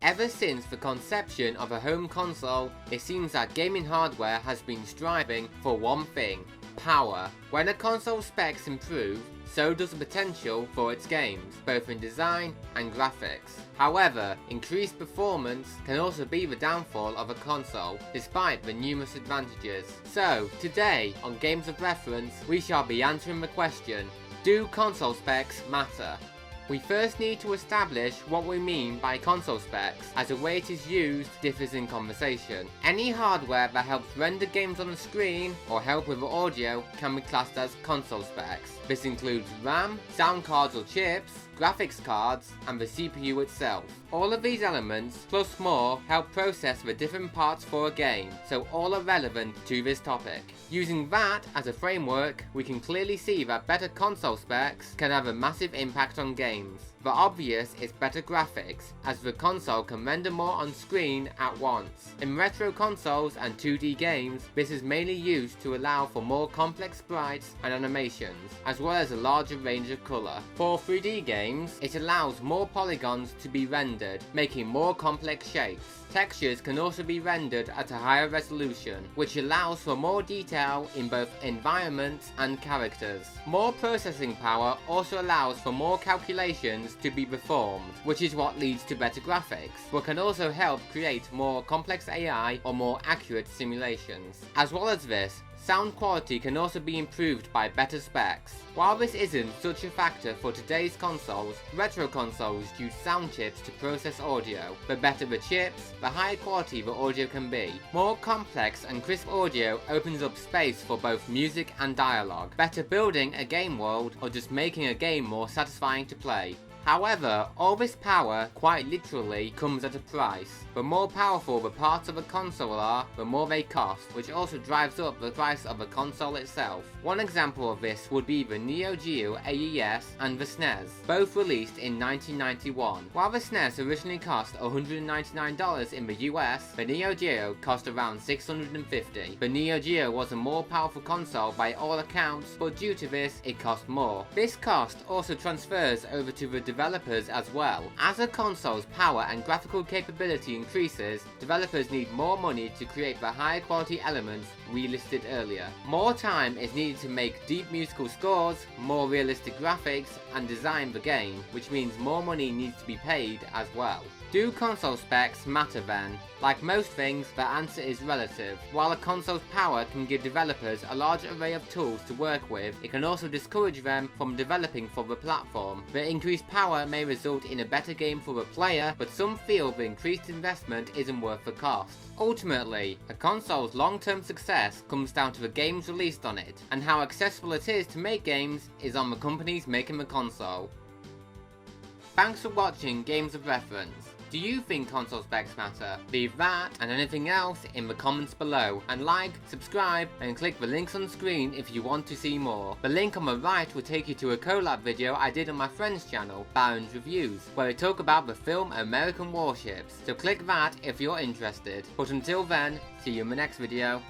Ever since the conception of a home console, it seems that gaming hardware has been striving for one thing: power. When a console's specs improve, so does the potential for its games, both in design and graphics. However, increased performance can also be the downfall of a console, despite the numerous advantages. So, today, on Games of Reference, we shall be answering the question: do console specs matter? We first need to establish what we mean by console specs, as the way it is used differs in conversation. Any hardware that helps render games on a screen or help with audio can be classed as console specs. This includes RAM, sound cards or chips, graphics cards, and the CPU itself. All of these elements, plus more, help process the different parts for a game, so all are relevant to this topic. Using that as a framework, we can clearly see that better console specs can have a massive impact on games. The obvious is better graphics, as the console can render more on screen at once. In retro consoles and 2D games, this is mainly used to allow for more complex sprites and animations, as well as a larger range of colour. For 3D games, it allows more polygons to be rendered, making more complex shapes. Textures can also be rendered at a higher resolution, which allows for more detail in both environments and characters. More processing power also allows for more calculations to be performed, which is what leads to better graphics, but can also help create more complex AI or more accurate simulations. As well as this, sound quality can also be improved by better specs. While this isn't such a factor for today's consoles, retro consoles use sound chips to process audio. The better the chips, the higher quality the audio can be. More complex and crisp audio opens up space for both music and dialogue, better building a game world or just making a game more satisfying to play. However, all this power, quite literally, comes at a price. The more powerful the parts of a console are, the more they cost, which also drives up the price of the console itself. One example of this would be the Neo Geo AES and the SNES, both released in 1991. While the SNES originally cost $199 in the US, the Neo Geo cost around $650. The Neo Geo was a more powerful console by all accounts, but due to this, it cost more. This cost also transfers over to the developers as well. As a console's power and graphical capability increases, developers need more money to create the higher quality elements we listed earlier. More time is needed to make deep musical scores, more realistic graphics, and design the game, which means more money needs to be paid as well. Do console specs matter then? Like most things, the answer is relative. While a console's power can give developers a large array of tools to work with, it can also discourage them from developing for the platform. The increased power may result in a better game for the player, but some feel the increased investment isn't worth the cost. Ultimately, a console's long-term success comes down to the games released on it, and how accessible it is to make games is on the companies making the console. Thanks for watching Games of Reference. Do you think console specs matter? Leave that and anything else in the comments below, and like, subscribe, and click the links on screen if you want to see more. The link on the right will take you to a collab video I did on my friend's channel, Baron's Reviews, where we talk about the film American Warships, so click that if you're interested. But until then, see you in the next video.